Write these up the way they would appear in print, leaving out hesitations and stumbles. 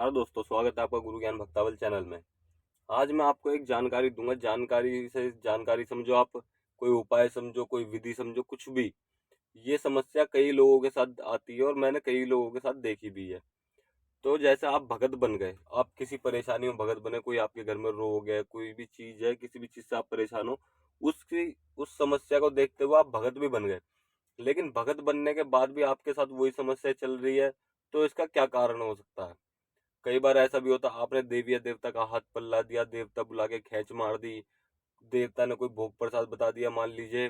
नमस्कार दोस्तों, स्वागत है आपका गुरु ज्ञान भक्तावल चैनल में। आज मैं आपको एक जानकारी दूंगा। जानकारी से जानकारी समझो, आप कोई उपाय समझो, कोई विधि समझो, कुछ भी। ये समस्या कई लोगों के साथ आती है और मैंने कई लोगों के साथ देखी भी है। तो जैसे आप भगत बन गए, आप किसी परेशानी में भगत बने, कोई आपके घर में रोग है, कोई भी चीज है, किसी भी चीज से आप परेशान हो, उसकी उस समस्या को देखते हुए आप भगत भी बन गए। लेकिन भगत बनने के बाद भी आपके साथ वही समस्या चल रही है, तो इसका क्या कारण हो सकता है? कई बार ऐसा भी होता, आपने देवी या देवता का हाथ पल्ला दिया, देवता बुला के खींच मार दी, देवता ने कोई भोग प्रसाद बता दिया, मान लीजिए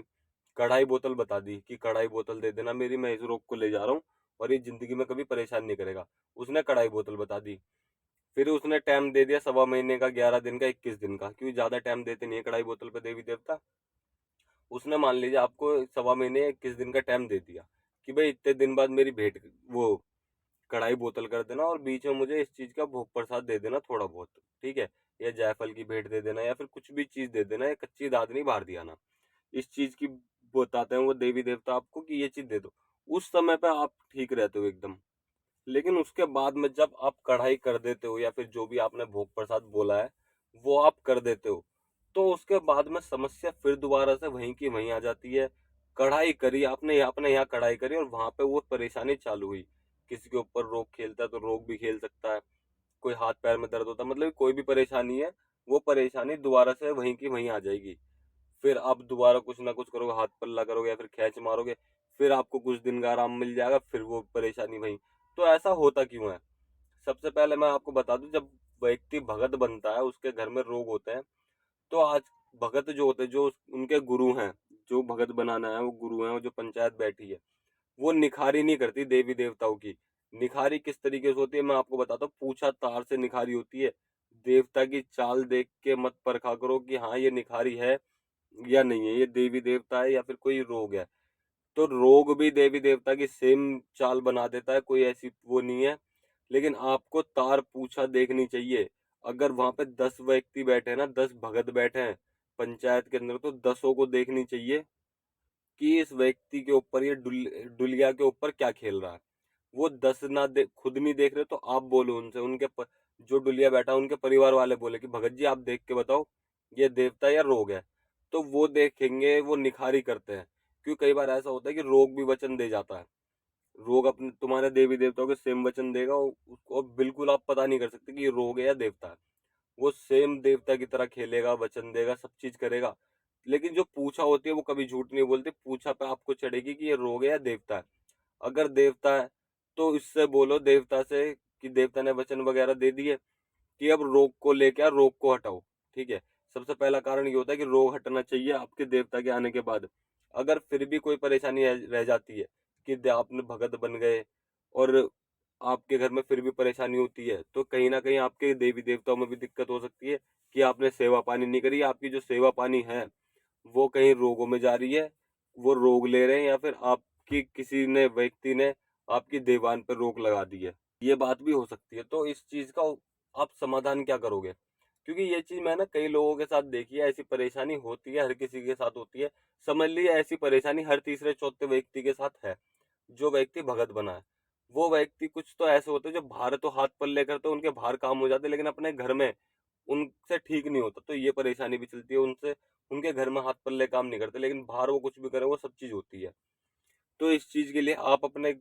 कढ़ाई बोतल बता दी कि कढ़ाई बोतल दे देना मेरी, मैं इस रोग को ले जा रहा हूँ और ये जिंदगी में कभी परेशान नहीं करेगा। उसने कढ़ाई बोतल बता दी। फिर उसने टाइम दे दिया 1.25 महीने का, 11 दिन का, 21 दिन का, क्योंकि ज्यादा टाइम देते नहीं है कढ़ाई बोतल पे देवी देवता। उसने मान लीजिए आपको 1.25 महीने 21 दिन का टाइम दे दिया कि भाई इतने दिन बाद मेरी भेंट, वो कढ़ाई बोतल कर देना और बीच में मुझे इस चीज का भोग प्रसाद दे देना थोड़ा बहुत, ठीक है? या जायफल की भेंट दे देना, या फिर कुछ भी चीज दे देना, या कच्ची दादनी बाहर दिया ना, इस चीज की बताते हैं वो देवी देवता आपको कि ये चीज दे दो। उस समय पे आप ठीक रहते हो एकदम। लेकिन उसके बाद में जब आप कढ़ाई कर देते हो, या फिर जो भी आपने भोग प्रसाद बोला है वो आप कर देते हो, तो उसके बाद में समस्या फिर दोबारा से वहीं की वहीं आ जाती है। कढ़ाई करी आपने, आपने यहाँ कढ़ाई करी और वहां पे वो परेशानी चालू हुई। किसी के ऊपर रोग खेलता है तो रोग भी खेल सकता है, कोई हाथ पैर में दर्द होता है, मतलब कोई भी परेशानी है, वो परेशानी दोबारा से वहीं की वहीं आ जाएगी। फिर आप दोबारा कुछ ना कुछ करोगे, हाथ पल्ला करोगे या फिर खींच मारोगे, फिर आपको कुछ दिन का आराम मिल जाएगा, फिर वो परेशानी वहीं। तो ऐसा होता क्यों है? सबसे पहले मैं आपको बता दूं, जब व्यक्ति भगत बनता है उसके घर में रोग होते हैं, तो आज भगत जो होते हैं, जो उनके गुरु हैं, जो भगत बनाना है वो गुरु हैं, वो जो पंचायत बैठी है, वो निखारी नहीं करती देवी देवताओं की। निखारी किस तरीके से होती है मैं आपको बताता हूँ। पूछा तार से निखारी होती है। देवता की चाल देख के मत परखा करो कि हाँ ये निखारी है या नहीं है, ये देवी देवता है या फिर कोई रोग है। तो रोग भी देवी देवता की सेम चाल बना देता है, कोई ऐसी वो नहीं है। लेकिन आपको तार पूछा देखनी चाहिए। अगर वहां पे 10 व्यक्ति बैठे हैं ना, 10 भगत बैठे हैं पंचायत के अंदर, तो 10 को देखनी चाहिए कि इस व्यक्ति के ऊपर ये डुलिया के ऊपर क्या खेल रहा है। वो 10 ना खुद नहीं देख रहे तो आप बोलो उनसे, जो डुलिया बैठा उनके परिवार वाले बोले कि भगत जी आप देख के बताओ ये देवता या रोग है। तो वो देखेंगे, वो निखारी करते हैं। क्योंकि कई बार ऐसा होता है कि रोग भी वचन दे जाता है। रोग अपने तुम्हारे देवी देवताओं के सेम वचन देगा, उसको बिल्कुल आप पता नहीं कर सकते कि ये रोग है या देवता है। वो सेम देवता की तरह खेलेगा, वचन देगा, सब चीज करेगा। लेकिन जो पूछा होती है वो कभी झूठ नहीं बोलती। पूछा पे आपको चढ़ेगी कि ये रोग है या देवता है। अगर देवता है तो इससे बोलो देवता से कि देवता ने वचन वगैरह दे दिए कि अब रोग को लेके रोग को हटाओ, ठीक है? सबसे पहला कारण ये होता है कि रोग हटना चाहिए आपके देवता के आने के बाद। अगर फिर भी कोई परेशानी रह जाती है कि आपने भगत बन गए और आपके घर में फिर भी परेशानी होती है, तो कहीं ना कहीं आपके देवी देवताओं में भी दिक्कत हो सकती है कि आपने सेवा पानी नहीं करी। आपकी जो सेवा पानी है वो कहीं रोगों में जा रही है, वो रोग ले रहे हैं, या फिर आपकी किसी ने व्यक्ति ने आपकी देवान पर रोक लगा दी है। ये बात भी हो सकती है। तो इस चीज का आप समाधान क्या करोगे? क्योंकि ये चीज मैंने कई लोगों के साथ देखी है, ऐसी परेशानी होती है, हर किसी के साथ होती है। समझ लीजिए ऐसी परेशानी हर तीसरे चौथे व्यक्ति के साथ है। जो व्यक्ति भगत बना है, वो व्यक्ति कुछ तो ऐसे होते हैं जो बाहर तो हाथ पल्ले करते हैं, उनके बाहर काम हो जाते हैं, लेकिन अपने घर में उनसे ठीक नहीं होता। तो ये परेशानी भी चलती है उनसे। उनके घर में हाथ पल्ले काम नहीं करते, लेकिन बाहर वो कुछ भी करे वो सब चीज होती है। तो इस चीज के लिए आप अपने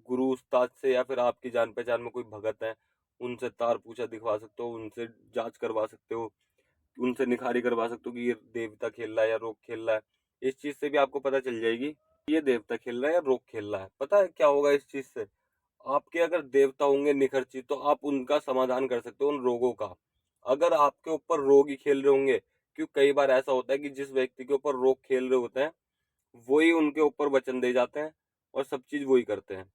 गुरु उस्ताद से, या फिर आपकी जान पहचान में कोई भगत है, उनसे तार पूछा दिखवा सकते हो, उनसे जांच करवा सकते हो, उनसे निखारी करवा सकते हो कि ये देवता खेल रहा है या रोग खेल रहा है। इस चीज से भी आपको पता चल जाएगी कि ये देवता खेल रहा है या रोग खेल रहा है। पता है क्या होगा इस चीज से? आपके अगर देवता होंगे निखरची, तो आप उनका समाधान कर सकते हो उन रोगों का। अगर आपके ऊपर रोग ही खेल रहे होंगे, क्योंकि कई बार ऐसा होता है कि जिस व्यक्ति के ऊपर रोग खेल रहे होते हैं वही उनके ऊपर वचन दे जाते हैं और सब चीज वही करते हैं,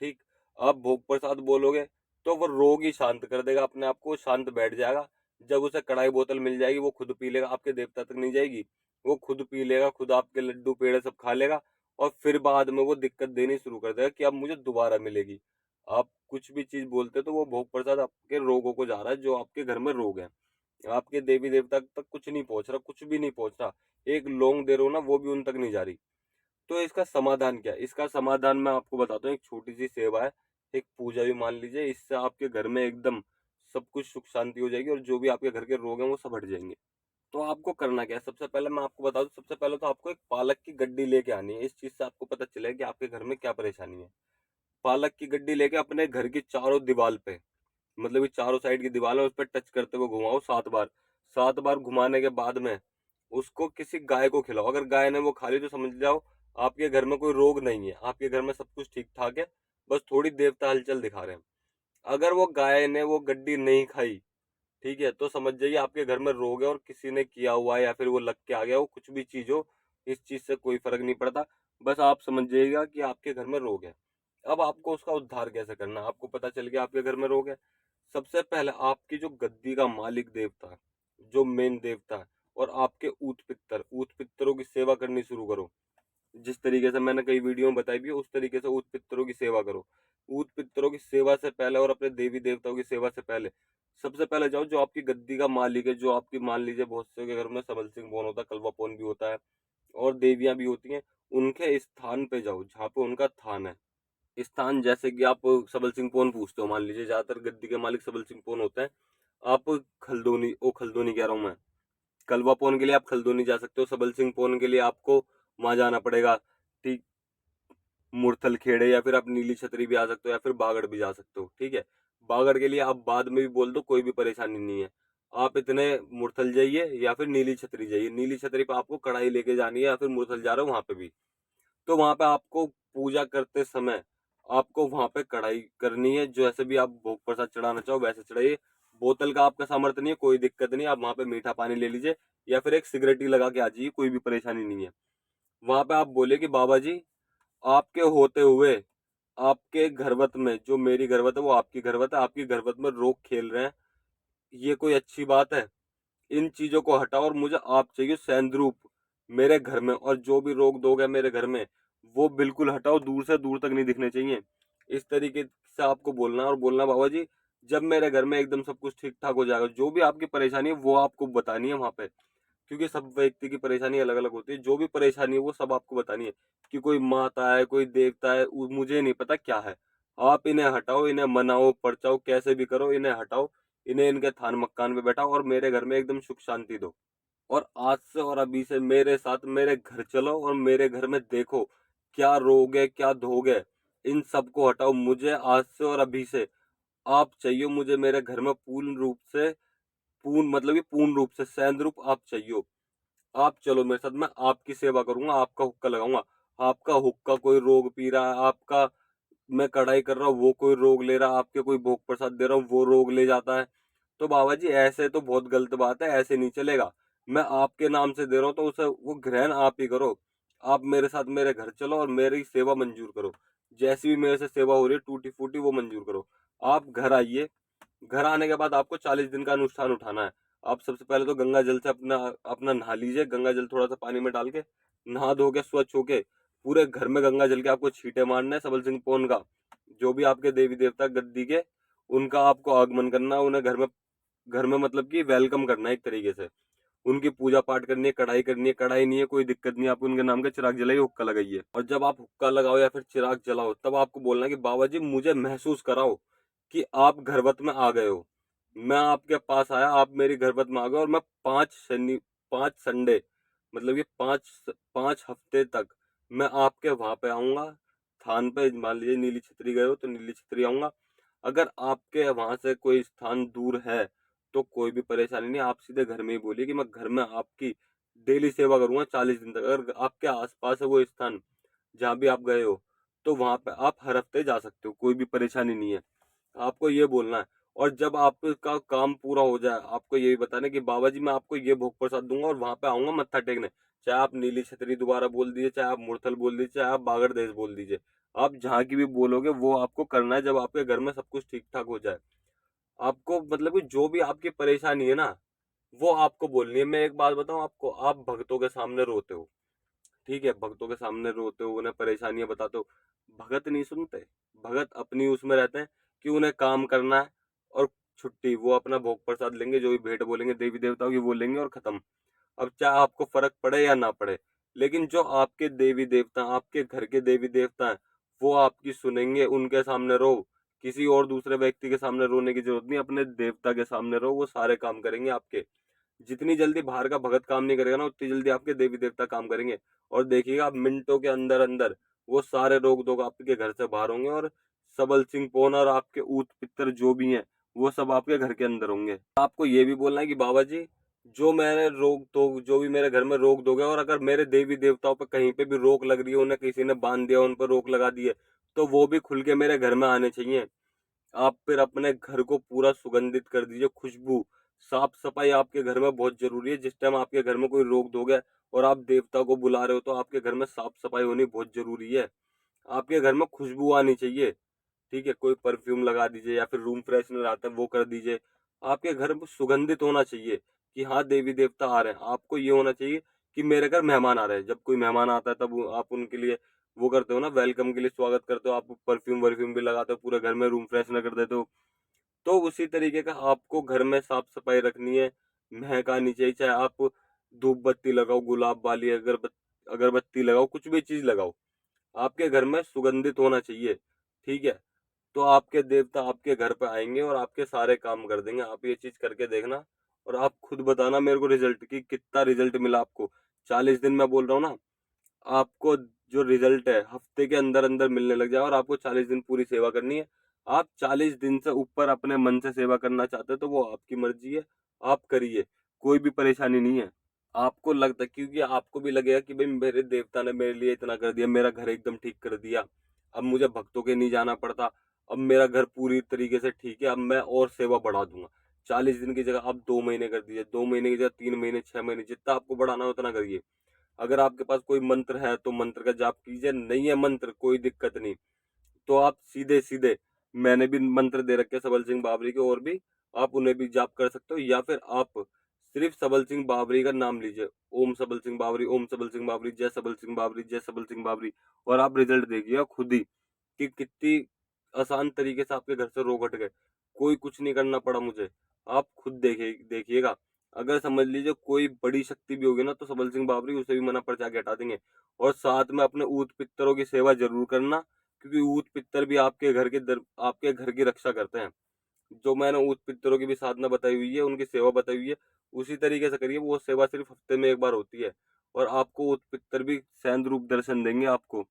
ठीक? आप भोग प्रसाद बोलोगे तो वो रोग ही शांत कर देगा, अपने आप को शांत बैठ जाएगा। जब उसे कढ़ाई बोतल मिल जाएगी वो खुद पी लेगा, आपके देवता तक नहीं जाएगी। वो खुद पी लेगा, खुद आपके लड्डू पेड़े सब खा लेगा, और फिर बाद में वो दिक्कत देनी शुरू कर देगा कि अब मुझे दोबारा मिलेगी। आप कुछ भी चीज बोलते तो वो भोग प्रसाद आपके रोगों को जा रहा है, जो आपके घर में रोग है। आपके देवी देवता तक कुछ नहीं पहुंच रहा, कुछ भी नहीं पहुंच रहा। एक लौंग दे रहे हो ना, वो भी उन तक नहीं जा रही। तो इसका समाधान क्या है? इसका समाधान मैं आपको बताता हूँ, एक छोटी सी सेवा है। एक पूजा भी मान लीजिए। इससे आपके घर में एकदम सब कुछ सुख शांति हो जाएगी और जो भी आपके घर के रोग हैं वो सब हट जाएंगे। तो आपको करना क्या है, सबसे पहले मैं आपको बता दूं, सबसे पहले तो आपको एक पालक की गड्डी लेके आनी है। इस चीज से आपको पता चलेगा कि आपके घर में क्या परेशानी है। पालक की गड्डी लेके अपने घर की चारों दीवार पे, मतलब कि चारों साइड की दीवार है उस पर टच करते हुए घुमाओ 7 बार। 7 बार घुमाने के बाद में उसको किसी गाय को खिलाओ। अगर गाय ने वो खा ली तो समझ जाओ आपके घर में कोई रोग नहीं है, आपके घर में सब कुछ ठीक ठाक है, बस थोड़ी देवता हलचल दिखा रहे हैं। अगर वो गाय ने वो गड्डी नहीं खाई, ठीक है, तो समझ जाइए आपके घर में रोग है और किसी ने किया हुआ है या फिर वो लग के आ गया हो, कुछ भी चीज हो, इस चीज से कोई फर्क नहीं पड़ता। बस आप समझ जाइएगा कि आपके घर में रोग है। अब आपको उसका उद्धार कैसे करना है, आपको पता चल गया आपके घर में रोग है। सबसे पहले आपकी जो गद्दी का मालिक देवता है, जो मेन देवता है, और आपके ऊत पितरों की सेवा करनी शुरू करो। जिस तरीके से मैंने कई वीडियो में बताई भी है, उस तरीके से ऊत पितरों की सेवा करो। ऊत पितरों की सेवा से पहले और अपने देवी देवताओं की सेवा से पहले सबसे पहले जाओ जो आपकी गद्दी का मालिक है, जो आपकी, मान लीजिए बहुत से के घर में सबल सिंह पौन होता है, कलवा पौन भी होता है और देवियां भी होती हैं, उनके स्थान पे जाओ जहाँ पे उनका थान है। स्थान जैसे कि आप सबल सिंह पौन पूछते हो, मान लीजिए ज्यादातर गद्दी के मालिक सबल सिंह पौन होते हैं। आप खलदोनी कह रहा हूँ मैं, कलवा पौन के लिए आप खलदोनी जा सकते हो, सबल सिंह पौन के लिए आपको वहां जाना पड़ेगा, ठीक, मुरथल खेड़े, या फिर आप नीली छतरी भी आ सकते हो या फिर बागड़ भी जा सकते हो। ठीक है, बागड़ के लिए आप बाद में भी बोल दो, कोई भी परेशानी नहीं है। आप इतने मुरथल जाइए या फिर नीली छतरी जाइए। नीली छतरी पे आपको कढ़ाई लेके जानी है, या फिर मुरथल जा रहे हो वहां पे भी, तो वहां पे आपको पूजा करते समय आपको वहां पे कढ़ाई करनी है। जो ऐसे भी आप भोग प्रसाद चढ़ाना चाहो वैसे चढ़ाइए। बोतल का आपका सामर्थ्य नहीं है, कोई दिक्कत नहीं, आप वहां पे मीठा पानी ले लीजिए या फिर एक सिगरेट ही लगा के आ जाइए, कोई भी परेशानी नहीं है। वहां पे आप बोले कि बाबा जी, आपके होते हुए आपके घरवत में, जो मेरी घरवत है वो आपकी घरवत है, आपकी घरवत में रोग खेल रहे हैं, ये कोई अच्छी बात है? इन चीजों को हटाओ और मुझे आप चाहिए सैंद्रूप मेरे घर में, और जो भी रोग दोगे मेरे घर में वो बिल्कुल हटाओ, दूर से दूर तक नहीं दिखने चाहिए। इस तरीके से आपको बोलना, और बोलना बाबा जी, जब मेरे घर में एकदम सब कुछ ठीक ठाक हो जाएगा, जो भी आपकी परेशानी है वो आपको बतानी है वहां पे, क्योंकि सब व्यक्ति की परेशानी अलग अलग होती है। जो भी परेशानी है वो सब आपको बतानी है, कि कोई माता है, कोई देवता है, मुझे नहीं पता क्या है। आप इन्हें हटाओ, इन्हें मनाओ, परचाओ, कैसे भी करो, इन्हें हटाओ, इन्हें इनके थान मक्कान पे बैठाओ और मेरे घर में एकदम सुख शांति दो। और आज से और अभी से मेरे साथ मेरे घर चलो और मेरे घर में देखो क्या रोग है, क्या धोग है, इन सबको हटाओ। मुझे आज से और अभी से आप चाहिए, मुझे मेरे घर में पूर्ण रूप से, पूर्ण मतलब कि पूर्ण रूप से सैंद रूप आप चाहिए। आप चलो मेरे साथ, मैं आपकी सेवा करूंगा, आपका हुक्का लगाऊंगा। आपका हुक्का कोई रोग पी रहा है, आपका मैं कढ़ाई कर रहा हूँ वो कोई रोग ले रहा है, आपके कोई भोग प्रसाद दे रहा हूँ वो रोग ले जाता है। तो बाबा जी ऐसे तो बहुत गलत बात है, ऐसे नहीं चलेगा। मैं आपके नाम से दे रहा हूँ तो उसे वो ग्रहण आप ही करो। आप मेरे साथ मेरे घर चलो और मेरी सेवा मंजूर करो। जैसी भी मेरे से सेवा हो रही है टूटी फूटी वो मंजूर करो। आप घर आइए, घर आने के बाद आपको 40 दिन का अनुष्ठान उठाना है। आप सबसे पहले तो गंगा जल से अपना अपना नहा लीजिए, गंगा जल थोड़ा सा पानी में डाल के नहा धो के स्वच्छ होके पूरे घर में गंगा जल के आपको छींटे मारना है। सबल सिंह पौन का, जो भी आपके देवी देवता गद्दी के, उनका आपको आगमन करना है, उन्हें घर में मतलब कि वेलकम करना है एक तरीके से। उनकी पूजा पाठ करनी है, कढ़ाई करनी है, कढ़ाई नहीं है कोई दिक्कत नहीं, आप उनके नाम का चिराग जलाइए, हुक्का लगाइए। और जब आप हुक्का लगाओ या फिर चिराग जलाओ तब आपको बोलना है कि बाबा जी मुझे महसूस कराओ कि आप घरवत में आ गए हो। मैं आपके पास आया, आप मेरी घरवत में आ गए, और मैं 5 संडे, मतलब ये 5 हफ्ते तक मैं आपके वहां पे आऊंगा स्थान पे। मान लीजिए नीली छतरी गए हो तो नीली छतरी आऊंगा। अगर आपके वहां से कोई स्थान दूर है तो कोई भी परेशानी नहीं, आप सीधे घर में ही बोलिए कि मैं घर में आपकी डेली सेवा करूंगा 40 दिन तक। अगर आपके आसपास है वो स्थान जहाँ भी आप गए हो तो वहां पे आप हर हफ्ते जा सकते हो, कोई भी परेशानी नहीं है। आपको ये बोलना है। और जब आपका काम पूरा हो जाए आपको यही बताना है कि बाबा जी मैं आपको ये भोग प्रसाद दूंगा और वहां पे आऊंगा मत्था टेकने। चाहे आप नीली छतरी दोबारा बोल दीजिए, चाहे आप मुरथल बोल दीजिए, चाहे आप बागड़ देश बोल दीजिए, आप जहाँ की भी बोलोगे वो आपको करना है जब आपके घर में सब कुछ ठीक ठाक हो जाए। आपको मतलब कि जो भी आपकी परेशानी है ना वो आपको बोलनी है। मैं एक बात बताऊं आपको, आप भक्तों के सामने रोते हो, ठीक है, भक्तों के सामने रोते हो, उन्हें परेशानियां बताते हो, भगत नहीं सुनते। भगत अपनी उसमें रहते हैं कि उन्हें काम करना है और छुट्टी, वो अपना भोग प्रसाद लेंगे, जो भी भेंट बोलेंगे देवी देवताओं की वो लेंगे और खत्म। अब चाहे आपको फर्क पड़े या ना पड़े, लेकिन जो आपके देवी देवता, आपके घर के देवी देवता हैं, वो आपकी सुनेंगे, उनके सामने रहो। किसी और दूसरे व्यक्ति के सामने रोने की जरूरत नहीं, अपने देवता के सामने रो, वो सारे काम करेंगे आपके। जितनी जल्दी बाहर का भगत काम नहीं करेगा ना, उतनी जल्दी आपके देवी देवता काम करेंगे। और देखिएगा आप मिनटों के अंदर अंदर वो सारे रोग दोग आपके घर से बाहर होंगे, और सबल सिंह पोन और आपके ऊत पितर जो भी हैं वो सब आपके घर के अंदर होंगे। आपको ये भी बोलना है कि बाबा जी, जो भी मेरे घर में रोक दोगे, और अगर मेरे देवी देवताओं पे कहीं पे भी रोक लग रही है, उन्हें किसी ने बांध दिया, उन पर रोक लगा दी है, तो वो भी खुल के मेरे घर में आने चाहिए। आप फिर अपने घर को पूरा सुगंधित कर दीजिए, खुशबू, साफ सफाई आपके घर में बहुत जरूरी है। जिस टाइम आपके घर में कोई रोक दोगे और आप देवता को बुला रहे हो, तो आपके घर में साफ सफाई होनी बहुत जरूरी है। आपके घर में खुशबू आनी चाहिए, ठीक है। कोई परफ्यूम लगा दीजिए, या फिर रूम फ्रेशनर आता है वो कर दीजिए। आपके घर में सुगंधित होना चाहिए कि हाँ देवी देवता आ रहे हैं। आपको ये होना चाहिए कि मेरे घर मेहमान आ रहे हैं। जब कोई मेहमान आता है तब आप उनके लिए वो करते हो ना, वेलकम के लिए स्वागत करते हो, आप परफ्यूम वर्फ्यूम भी लगाते हो, पूरे घर में रूम फ्रेशनर कर देते हो। तो उसी तरीके का आपको घर में साफ सफाई रखनी है, महक आनी चाहिए। चाहे आप धूप बत्ती लगाओ, गुलाब वाली अगरबत्ती लगाओ, कुछ भी चीज लगाओ, आपके घर में सुगंधित होना चाहिए, ठीक है। तो आपके देवता आपके घर पे आएंगे और आपके सारे काम कर देंगे। आप ये चीज करके देखना, और आप खुद बताना मेरे को रिजल्ट की कितना रिजल्ट मिला आपको। 40 दिन मैं बोल रहा हूँ ना, आपको जो रिजल्ट है हफ्ते के अंदर अंदर मिलने लग जाए। और आपको 40 दिन पूरी सेवा करनी है। आप 40 दिन से ऊपर अपने मन से सेवा करना चाहते हो तो वो आपकी मर्जी है, आप करिए, कोई भी परेशानी नहीं है। आपको लगता है, क्योंकि आपको भी लगेगा कि भाई मेरे देवता ने मेरे लिए इतना कर दिया, मेरा घर एकदम ठीक कर दिया, अब मुझे भक्तों के नहीं जाना पड़ता, अब मेरा घर पूरी तरीके से ठीक है, अब मैं और सेवा बढ़ा दूंगा। 40 दिन की जगह आप 2 महीने कर दीजिए, 2 महीने की जगह 3 महीने, 6 महीने, जितना आपको बढ़ाना है उतना करिए। अगर आपके पास कोई मंत्र है तो मंत्र का जाप कीजिए, नहीं है मंत्र कोई दिक्कत नहीं, तो आप सीधे सीधे, मैंने भी मंत्र दे रखे सबल सिंह बाबरी के, और भी आप उन्हें भी जाप कर सकते हो। या फिर आप सिर्फ सबल सिंह बाबरी का नाम लीजिए, ओम सबल सिंह बाबरी, ओम सबल सिंह बाबरी, जय सबल सिंह बाबरी, जय सबल सिंह बाबरी, और आप रिजल्ट देखिए खुद ही कि कितनी आसान तरीके से आपके घर से रोग हट गए। कोई कुछ नहीं करना पड़ा मुझे, आप खुद देखिएगा। अगर समझ लीजिए कोई बड़ी शक्ति भी होगी ना, तो सबल सिंह बाबरी उसे भी मना पर जाके हटा देंगे। और साथ में अपने ऊत पितरों की सेवा जरूर करना, क्योंकि ऊत पितर भी आपके घर की रक्षा करते हैं। जो मैंने ऊत पितरों की भी साधना बताई हुई है, उनकी सेवा बताई हुई है, उसी तरीके से करिए। वो सेवा सिर्फ हफ्ते में एक बार होती है, और आपको ऊत पितर भी सैंद रूप दर्शन देंगे आपको।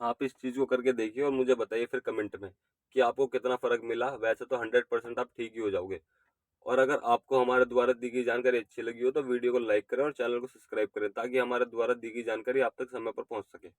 आप इस चीज को करके देखिए और मुझे बताइए फिर कमेंट में कि आपको कितना फर्क मिला। वैसे तो 100% आप ठीक ही हो जाओगे। और अगर आपको हमारे द्वारा दी गई जानकारी अच्छी लगी हो तो वीडियो को लाइक करें और चैनल को सब्सक्राइब करें, ताकि हमारे द्वारा दी गई जानकारी आप तक समय पर पहुंच सके।